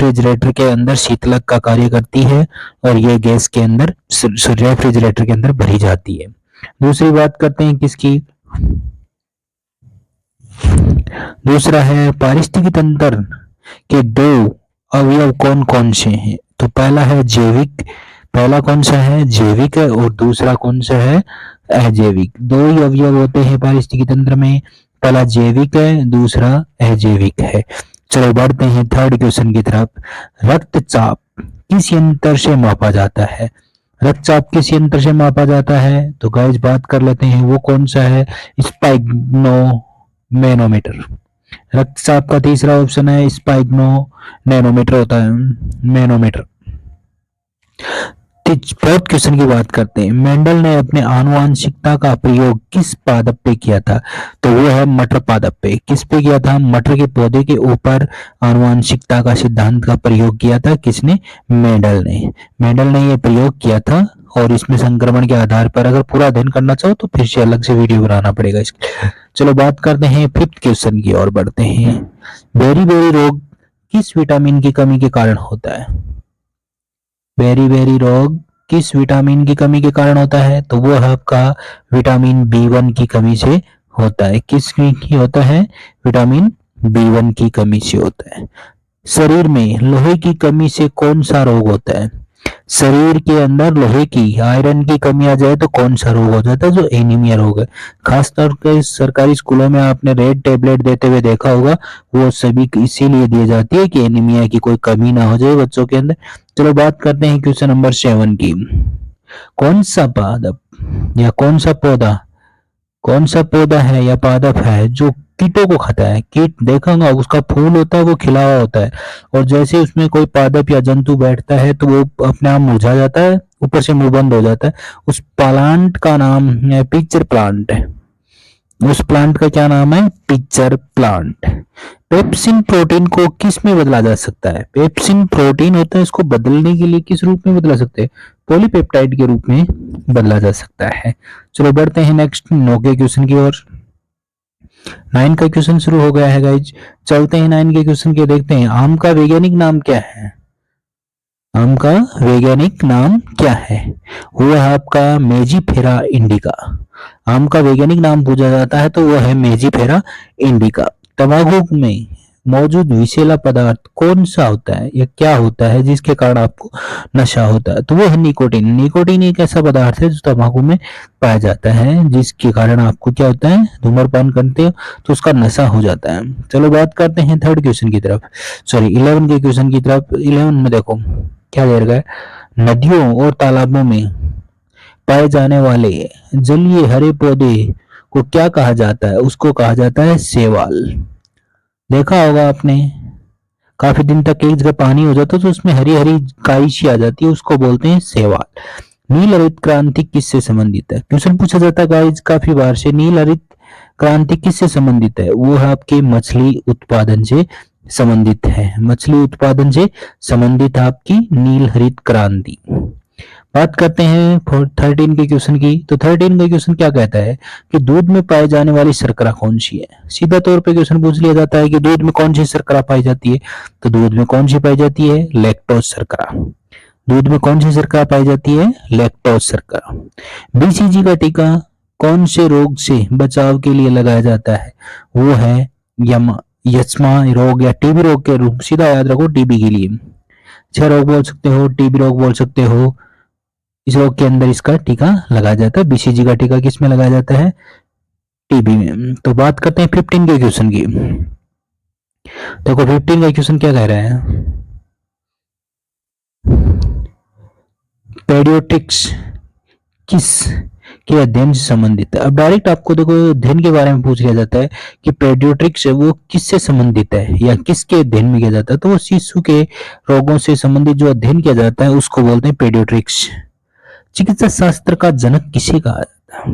Refrigerator के अंदर शीतलक का कार्य करती है और ये गैस के अंदर रेफ्रिजरेटर के अंदर भरी जाती है। दूसरी बात करते हैं किसकी, दूसरा है पारिस्थितिकी तंत्र के दो अवयव कौन कौन से हैं। तो पहला है जैविक, पहला कौन सा है, जैविक है, और दूसरा कौन सा है, अजैविक। दो ही अवयव होते हैं पारिस्थितिकी तंत्र में, पहला जैविक है, दूसरा अजैविक है। चलो बढ़ते हैं थर्ड क्वेश्चन की तरफ। रक्तचाप किस यंत्र से मापा जाता है, रक्तचाप किस यंत्र से मापा जाता है। तो गाइस बात कर लेते हैं वो कौन सा है, स्पाइग्नोमैनोमीटर। रक्तचाप का तीसरा ऑप्शन है स्पाइग्नोमैनोमीटर होता है, मैनोमीटर। फोर्थ क्वेश्चन की बात करते हैं। मेंडल ने अपने आनुवंशिकता का प्रयोग किस पादप पे किया था। तो वो है मटर पादप पे। किस पे किया था, मटर के पौधे के ऊपर आनुवंशिकता का सिद्धांत का प्रयोग किया था किसने, मेंडल ने। मेंडल ने ये प्रयोग किया था और इसमें संक्रमण के आधार पर अगर पूरा अध्ययन करना चाहो तो फिर से अलग से वीडियो बनाना पड़ेगा इसके। चलो बात करते हैं फिफ्थ क्वेश्चन की ओर बढ़ते हैं। बेरी रोग किस विटामिन की कमी के कारण होता है। बेरी रोग किस विटामिन की कमी के कारण होता है। तो वो है आपका विटामिन B1 की कमी से होता है। किस की होता है, विटामिन B1 की कमी से होता है। शरीर में लोहे की कमी से कौन सा रोग होता है। शरीर के अंदर लोहे की, आयरन की कमी आ जाए तो कौन सा रोग हो जाता है, जो एनीमिया रोग है। खासतौर पर सरकारी स्कूलों में आपने रेड टेबलेट देते हुए देखा होगा, वो सभी इसीलिए दी जाती है कि एनीमिया की कोई कमी ना हो जाए बच्चों के अंदर। चलो बात करते हैं क्वेश्चन नंबर 7 की। कौन सा पादप या कौन सा पौधा है या पादप है जो कीटों को खाता है। कीट देखा होगा, उसका फूल होता है वो खिला हुआ होता है और जैसे उसमें कोई पादप या जंतु बैठता है तो वो अपने आप मुरझा जाता है, ऊपर से मुंह बंद हो जाता है। उस प्लांट का नाम पिक्चर प्लांट है। उस प्लांट का क्या नाम है, पिक्चर प्लांट। पेप्सिन प्रोटीन को किस में बदला जा सकता है। पेप्सिन प्रोटीन होता है, इसको बदलने के लिए किस रूप में बदला सकते हैं, पॉलीपेप्टाइड के रूप में बदला जा सकता है। चलो बढ़ते हैं नेक्स्ट 9 के क्वेश्चन की ओर। 9 का क्वेश्चन शुरू हो गया है गाइज। चलते हैं 9 के क्वेश्चन के, देखते हैं आम का वैज्ञानिक नाम क्या है। आम का वैज्ञानिक नाम क्या है, वो है आपका मेजीफेरा इंडिका। आम का वैज्ञानिक नाम पूछा जाता है तो वो है मेजीफेरा इंडिका। तंबाकू में मौजूद विषैला पदार्थ कौन सा होता है या क्या होता है जिसके कारण आपको नशा होता है। तो वो है निकोटीन। निकोटीन एक ऐसा पदार्थ है जो तंबाकू में पाया जाता है जिसके कारण आपको क्या होता है, धूम्रपान करते हो तो उसका नशा हो जाता है। चलो बात करते हैं थर्ड क्वेश्चन की तरफ, सॉरी 11 के क्वेश्चन की तरफ। 11 में देखो क्या दे रखा है, नदियों और तालाबों में पाए जाने वाले जलीय हरे पौधे को क्या कहा जाता है, उसको कहा जाता है शैवाल। देखा होगा आपने, काफी दिन तक एक जगह पानी हो जाता है तो उसमें हरी हरी काई सी आ जाती है, उसको बोलते हैं शैवाल। नील हरित क्रांति किससे संबंधित है, क्वेश्चन पूछा जाता है गाइस काफी बार से। नील हरित क्रांति किससे संबंधित है, वो है आपके मछली उत्पादन से संबंधित है। मछली उत्पादन से संबंधित आपकी नील हरित क्रांति। बात करते हैं 13 के क्वेश्चन की। तो 13 का क्वेश्चन क्या कहता है कि दूध में पाई जाने वाली शर्करा कौन सी है। सीधा तौर पे क्वेश्चन पूछ लिया जाता है कि दूध में कौन सी शर्करा पाई जाती है। तो दूध में कौन सी पाई जाती है, लैक्टोज शर्करा। दूध में कौन सी शर्करा पाई जाती है, लैक्टोज शर्करा। बीसीजी का टीका कौन से रोग से बचाव के लिए लगाया जाता है, वो है यक्ष्मा रोग या टीबी रोग के रूप, सीधा याद रखो टीबी के लिए। 6 रोग बोल सकते हो, टीबी रोग बोल सकते हो, इस रोग के अंदर इसका टीका लगाया जाता है। बीसीजी का टीका किस में लगाया जाता है, टीबी में। तो बात करते हैं 15 के क्वेश्चन की। देखो 15 का क्वेश्चन क्या कह रहा है, पेडियोट्रिक्स किस के अध्ययन से संबंधित है। अब डायरेक्ट आपको देखो अध्ययन के बारे में पूछ लिया जाता है कि पेडियोट्रिक्स है वो किससे संबंधित है या किसके अध्ययन में किया जाता है। तो वो शिशु के रोगों से संबंधित जो अध्ययन किया जाता है उसको बोलते हैं पेडियोट्रिक्स। चिकित्सा शास्त्र का जनक किसे कहा जाता है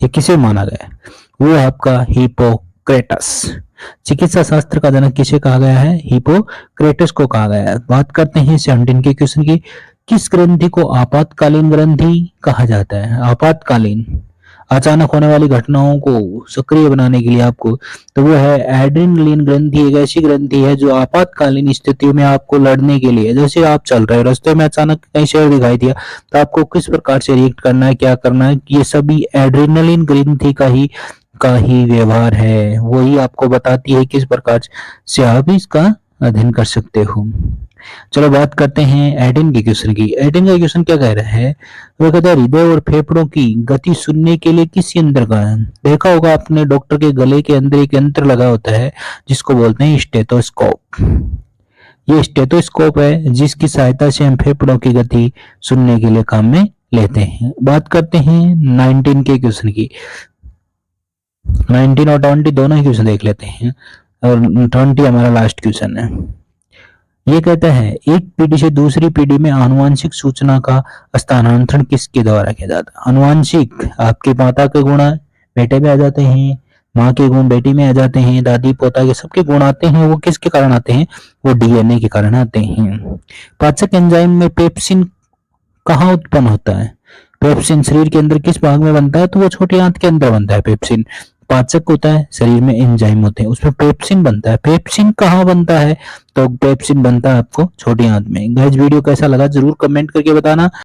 या किसे माना गया है, वो है आपका हिपोक्रेटस। चिकित्सा शास्त्र का जनक किसे कहा गया है, हिपोक्रेटस को कहा गया है। बात करते हैं 17 के क्वेश्चन की। किस ग्रंथि को आपातकालीन ग्रंथि कहा जाता है। अचानक होने वाली घटनाओं को सक्रिय बनाने के लिए आपको, तो वो है एड्रेनलिन ग्रंथि। एक ऐसी ग्रंथि है जो आपातकालीन स्थितियों में आपको लड़ने के लिए, जैसे आप चल रहे हो रास्ते में अचानक कहीं शेर दिखाई दिया तो आपको किस प्रकार से रिएक्ट करना है, क्या करना है, ये सभी एड्रेनलिन ग्रंथि का ही व्यवहार है। वही आपको बताती है किस प्रकार से आप इसका अध्ययन कर सकते हो। चलो बात करते हैं एडिन के क्वेश्चन की। एडिन का क्वेश्चन क्या कह रहा है, वो कहता है हृदय और फेफड़ों की गति सुनने के लिए किस यंत्र का है। देखा होगा आपने डॉक्टर के गले के अंदर एक यंत्र लगा होता है जिसको बोलते हैं स्टेथोस्कोप। ये स्टेथोस्कोप है जिसकी सहायता से हम फेफड़ों की गति सुनने के लिए काम में लेते हैं। बात करते हैं 19 के क्वेश्चन की। 19 और 20 दोनों ही क्वेश्चन देख लेते हैं और 20 हमारा लास्ट क्वेश्चन है। ये कहता है एक पीढ़ी से दूसरी पीढ़ी में आनुवंशिक सूचना का स्थानांतरण किसके द्वारा किया जाता है। आनुवंशिक, आपके माता के गुण बेटे में आ जाते हैं, माँ के गुण बेटी में आ जाते हैं, दादी पोता के सबके गुण आते हैं, वो किसके कारण आते हैं, वो डीएनए के कारण आते हैं। पाचक एंजाइम में पेप्सिन कहाँ उत्पन्न होता है। पेप्सिन शरीर के अंदर किस भाग में बनता है, तो वो छोटे आंत के अंदर बनता है। पेप्सिन पाचक होता है, शरीर में एंजाइम होते हैं, उसमें पेप्सिन बनता है। पेप्सिन कहाँ बनता है, तो पेप्सिन बनता है आपको छोटी आंत में। गाइस वीडियो कैसा लगा जरूर कमेंट करके बताना।